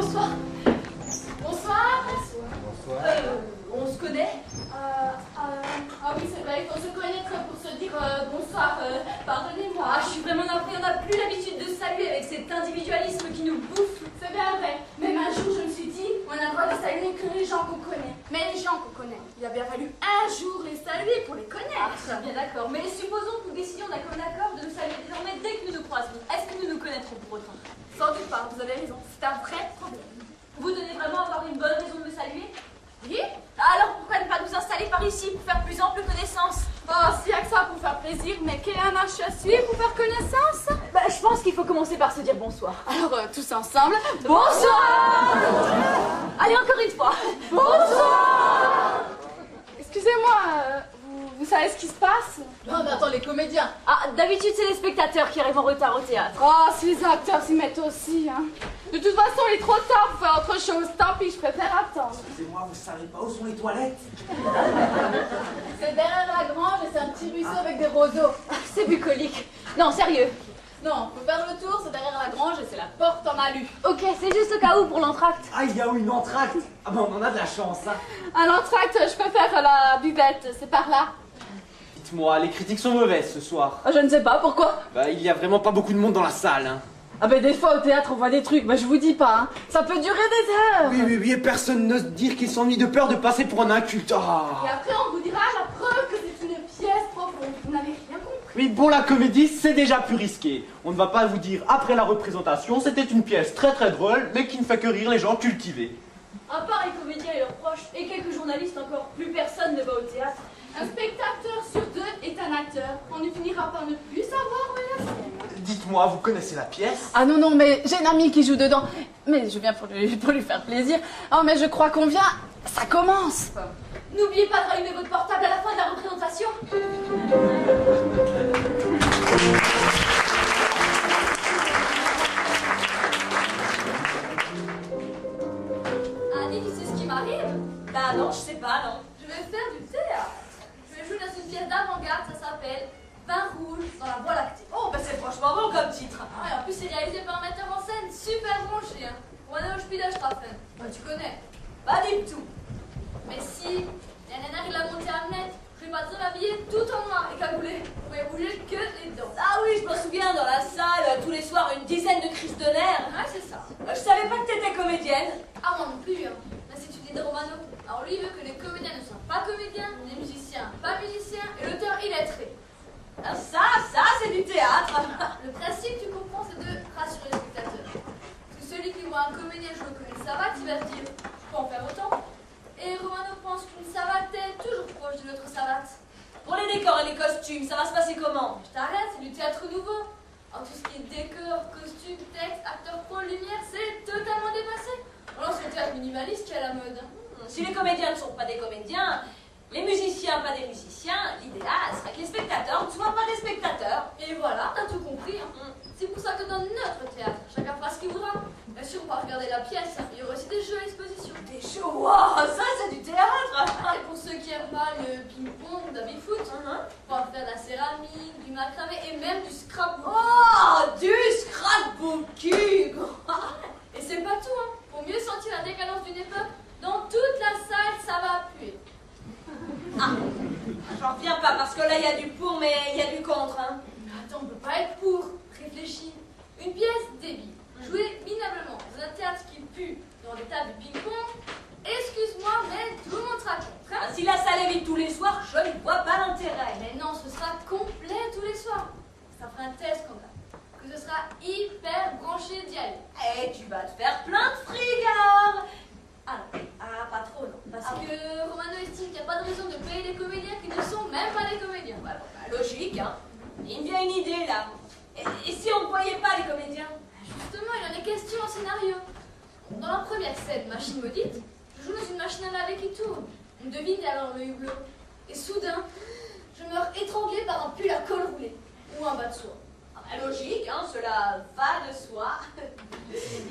bonsoir. Bonsoir. Bonsoir. On se connaît Ah oui, c'est vrai, il faut se connaître pour se dire bonsoir. Pardonnez-moi. Ah, je suis vraiment navrée, on n'a plus l'habitude de saluer avec cet individualisme qui nous bouffe. C'est bien vrai. Même un jour, je me suis dit, on a le droit de saluer que les gens qu'on connaît. Mais les gens qu'on connaît, il a bien fallu un jour les saluer pour les connaître. Ah, bien d'accord, mais supposons que nous décidions d'un commun accord de nous saluer désormais dès que nous nous croiserons. Est-ce que nous nous connaîtrons pour autant? Sans doute pas, vous avez raison. C'est un vrai problème. Vous devez vraiment avoir une bonne raison de me saluer? Oui? Alors pourquoi ne pas nous installer par ici pour faire plus ample connaissance? Oh, s'il y a que ça pour faire plaisir, mais quelle marche à suivre pour faire connaissance? Bah, je pense qu'il faut commencer par se dire bonsoir. Alors, tous ensemble, bonsoir! Allez, encore une fois. Bonsoir! Excusez-moi, vous savez ce qui se passe? Non, mais attends, les comédiens. Ah, d'habitude, c'est les spectateurs qui arrivent en retard au théâtre. Oh, si les acteurs s'y mettent aussi, hein. De toute façon, il est trop tard pour faire autre chose. Tant pis, je préfère attendre. Excusez-moi, vous savez pas où sont les toilettes? C'est derrière la grange et c'est un petit ruisseau avec des roseaux. C'est bucolique. Non, sérieux. Non, faut faire le tour, c'est derrière la grange et c'est la porte en alu. Ok, c'est juste au cas où pour l'entracte. Ah, il y a où une entracte? Ah ben, on en a de la chance, hein. À l'entracte, je préfère la buvette, c'est par là. Dites-moi, les critiques sont mauvaises ce soir. Je ne sais pas, pourquoi? Bah, il y a vraiment pas beaucoup de monde dans la salle, hein. Ah ben des fois au théâtre on voit des trucs, je vous dis pas, hein. Ça peut durer des heures. Oui, et personne n'ose dire qu'il s'ennuie de peur de passer pour un inculte. Ah. Et après, on vous dira la preuve que c'est une pièce profonde. Vous n'avez rien compris. Oui, pour la comédie, c'est déjà plus risqué. On ne va pas vous dire, après la représentation, c'était une pièce très drôle, mais qui ne fait que rire les gens cultivés. À part les comédiens et leurs proches, et quelques journalistes encore, plus personne ne va au théâtre. Un spectateur sur deux est un acteur. On ne finira par ne plus savoir où est la scène. Dites-moi, vous connaissez la pièce? Ah non, mais j'ai une amie qui joue dedans. Mais je viens pour lui faire plaisir. Oh mais je crois qu'on vient, ça commence. N'oubliez pas de rallumer votre portable à la fin de la représentation. Annie, tu sais ce qui m'arrive? Bah non, je sais pas, non. Je vais faire du théâtre. Je vais jouer dans une pièce d'avant-garde, ça s'appelle Vin rouge dans la Voie lactée. Oh, bah c'est franchement bon comme titre. Ah, et en plus, c'est réalisé par un metteur en scène super branché, hein. Renaud Spielstraffen. Bah, tu connais. Pas du tout. Mais si, la nana, il a monté à mettre. Je vais pas trop m'habiller tout en noir et cagoulé. Vous pouvez bouger que les dents. Ah oui, je me souviens, dans la salle, tous les soirs, une dizaine de crises de nerfs. Ouais, c'est ça. Je savais pas que t'étais comédienne. Ah, moi non plus, hein. L'Institut de Romano. Alors, lui, il veut que les comédiens ne soient pas comédiens, les musiciens pas musiciens, et l'auteur illettré. Ah, ça, c'est du théâtre. Le principe, tu comprends, c'est de rassurer le spectateur. Parce que celui qui voit un comédien jouer comme une savate, il va se dire, je peux en faire autant. Et Romano pense qu'une savate est toujours proche de l'autre savate. Pour les décors et les costumes, ça va se passer comment? Je t'arrête, c'est du théâtre nouveau. Alors, tout ce qui est décor, costume, texte, acteur pro, lumière, c'est totalement dépassé. Alors, c'est le théâtre minimaliste qui est à la mode. Si les comédiens ne sont pas des comédiens, les musiciens pas des musiciens, l'idéal serait que les spectateurs ne soient pas des spectateurs. Et voilà, t'as tout compris. Hein. C'est pour ça que dans notre théâtre, chacun fera ce qu'il voudra. Bien sûr, on va regarder la pièce, hein. Il y aura aussi des jeux à exposition. Des shows, wow, ça c'est du théâtre. Et pour ceux qui aiment pas le ping-pong ou le baby-foot, on va faire de la céramique, du macramé et même du scrapbook. Oh, du scrapbooking. Et c'est pas tout, hein. Pour mieux sentir la décadence d'une époque, dans toute la salle, ça va puer. Ah, j'en reviens pas parce que là il y a du pour mais il y a du contre. Hein. Mais attends, on peut pas être pour. Réfléchis. Une pièce débile, jouée minablement dans un théâtre qui pue dans des tables de ping-pong. Excuse-moi, mais tout le monde sera contre. Hein. Ah, si la salle est vide tous les soirs, je ne vois pas l'intérêt. Mais non, ce sera complet tous les soirs. Ça fera un test qu'on a. Que ce sera hyper branché d'y aller. Et tu vas te faire plein de fric alors. Ah, pas trop non. Parce que Romano estime qu'il n'y a pas de raison de payer des comédiens qui ne sont même pas des comédiens. Bah, logique, hein. Il me vient une idée là. Et si on ne voyait pas les comédiens? Justement, il en est question en scénario. Dans la première scène, machine maudite, je joue dans une machine à laver qui tourne. On devine alors le hublot. Et soudain, je meurs étranglée par un pull à col roulé. Ou un bas de soie. Ah, bah, logique, hein, cela va de soi.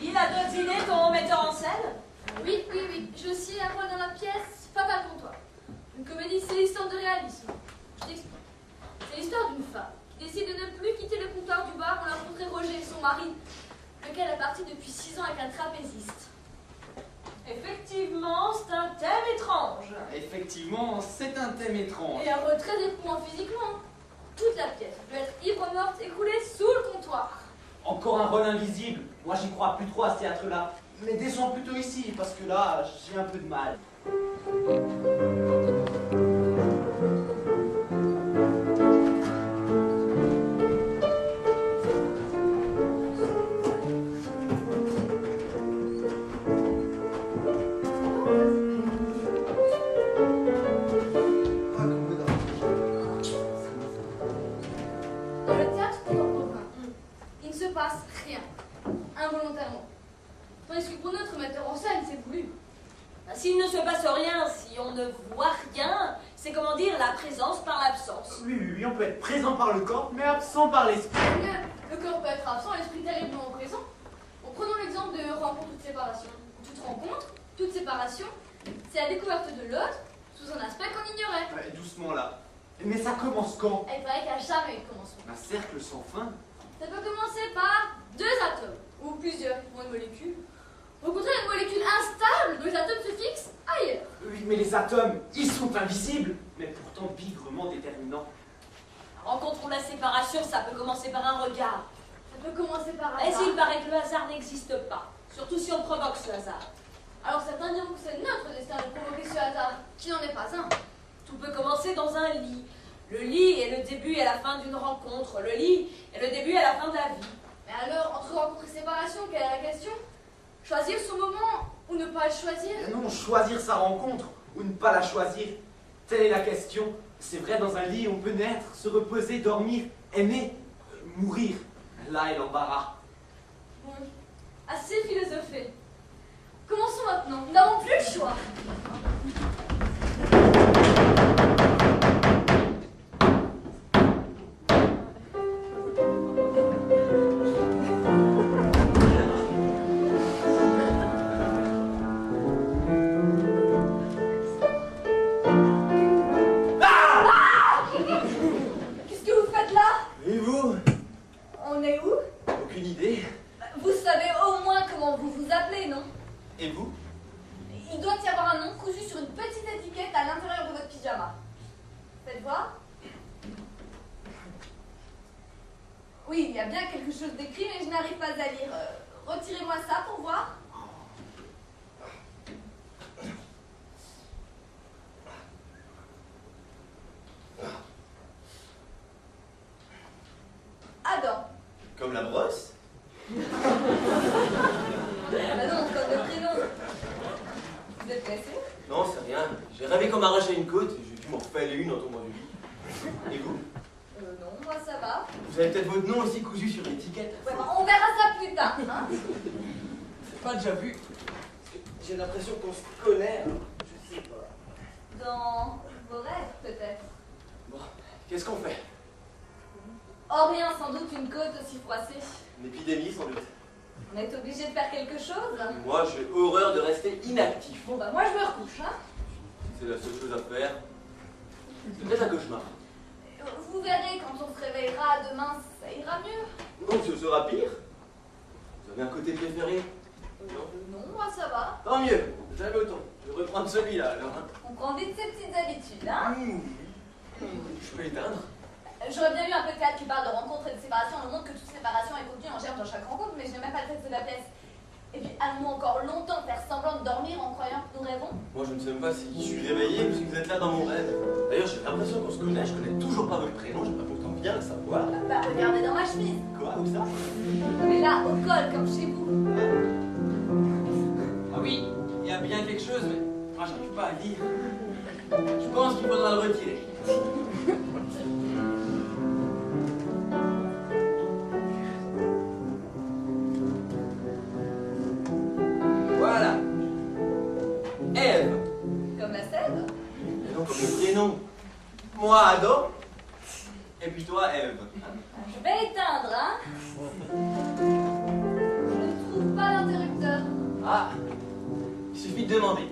Il a d'autres idées, ton metteur en scène? Oui. Je suis un rôle dans la pièce, pas mal pour toi. Une comédie, c'est l'histoire de réalisme. Je t'explique. C'est l'histoire d'une femme qui décide de ne plus quitter le comptoir du bar où l'a rencontré Roger, son mari, lequel est parti depuis 6 ans avec un trapéziste. Effectivement, c'est un thème étrange. Et un retrait d'éprouvant physiquement. Hein. Toute la pièce peut être ivre morte écoulée sous le comptoir. Encore un rôle invisible. Moi, j'y crois plus trop à ce théâtre-là. Mais descends plutôt ici, parce que là, j'ai un peu de mal. Dans le théâtre contemporain, il ne se passe rien, involontairement. Tandis que pour notre metteur en scène, c'est voulu. Ben, s'il ne se passe rien, si on ne voit rien, c'est comment dire la présence par l'absence. Oui, on peut être présent par le corps, mais absent par l'esprit. Le corps peut être absent et l'esprit terriblement présent. Bon, prenons l'exemple de rencontre ou de séparation. Toute rencontre, toute séparation, c'est la découverte de l'autre sous un aspect qu'on ignorait. Ouais, doucement là. Mais ça commence quand? Il paraît qu'il n'y a jamais eu de commencement. Un cercle sans fin. Ça peut commencer par deux atomes, ou plusieurs, ou une molécule. Rencontrer une molécule instable, dont les atomes se fixent ailleurs. Oui, mais les atomes, ils sont invisibles, mais pourtant bigrement déterminants. Rencontre ou la séparation, ça peut commencer par un regard. Ça peut commencer par un Et hasard. s'il paraît que le hasard n'existe pas, surtout si on provoque ce hasard. Alors certains diront que c'est notre destin de provoquer ce hasard, qui n'en est pas un. Tout peut commencer dans un lit. Le lit est le début et la fin d'une rencontre. Le lit est le début et la fin de la vie. Mais alors, entre rencontre et séparation, quelle est la question? Choisir son moment ou ne pas le choisir? Non, choisir sa rencontre ou ne pas la choisir, telle est la question. C'est vrai, dans un lit, on peut naître, se reposer, dormir, aimer, mourir. Là est l'embarras. Bon, assez philosophé. Commençons maintenant, nous n'avons plus le choix. Qu'est-ce que vous faites là? Et vous? On est où? Aucune idée. Vous savez au moins comment vous vous appelez, non? Et vous? Il doit y avoir un nom cousu sur une petite étiquette à l'intérieur de votre pyjama. Faites voir. Oui, il y a bien quelque chose d'écrit, mais je n'arrive pas à lire. Retirez-moi ça pour voir. Adam. Comme la brosse? Ah bah non, comme le prénom. Vous êtes pressé? Non, c'est rien. J'ai rêvé qu'on m'arrachait une côte et j'ai dû m'en refaire une en tombant du lit. Et vous? Non, moi ça va. Vous avez peut-être votre nom aussi cousu sur l'étiquette? Ouais, bah, on verra ça plus tard, hein. C'est pas déjà vu. J'ai l'impression qu'on se connaît, alors je sais pas. Dans vos rêves, peut-être. Bon, qu'est-ce qu'on fait? Oh, rien, sans doute une côte aussi froissée. Une épidémie, sans doute. On est obligé de faire quelque chose. Moi, j'ai horreur de rester inactif. Bon, bah, moi je me recouche, hein. C'est la seule chose à faire. C'est peut-être un cauchemar. Vous verrez, quand on se réveillera demain, ça ira mieux. Non, ce sera pire. Vous avez un côté préféré? Non, moi ça va. Tant mieux, jamais autant. Je vais reprendre celui-là, alors. Hein. On prend vite ses petites habitudes, hein. Je peux éteindre? J'aurais bien eu un peu de théâtre qui parle de rencontre et de séparation. On nous montre que toute séparation est contenue en germe dans chaque rencontre, mais je n'ai même pas le texte de la pièce. Et puis, allons-nous encore longtemps faire semblant de dormir en croyant que nous rêvons? Moi, je ne sais même pas si je suis réveillé ou si vous êtes là dans mon rêve. D'ailleurs, j'ai l'impression qu'on se connaît, je connais toujours pas votre prénom, j'aimerais pourtant bien le savoir. Bah, regardez dans ma chemise. Quoi, comme ça? Mais là, au col, comme chez vous. Ah oui, il y a bien quelque chose, mais moi, j'arrive pas à lire. Je pense qu'il faudra le retirer. Voilà. Ève. Comme la sève. Et donc, comme le prénom. Moi, Adam. Et puis toi, Ève. Je vais éteindre, hein. Je ne trouve pas l'interrupteur. Ah, il suffit de demander.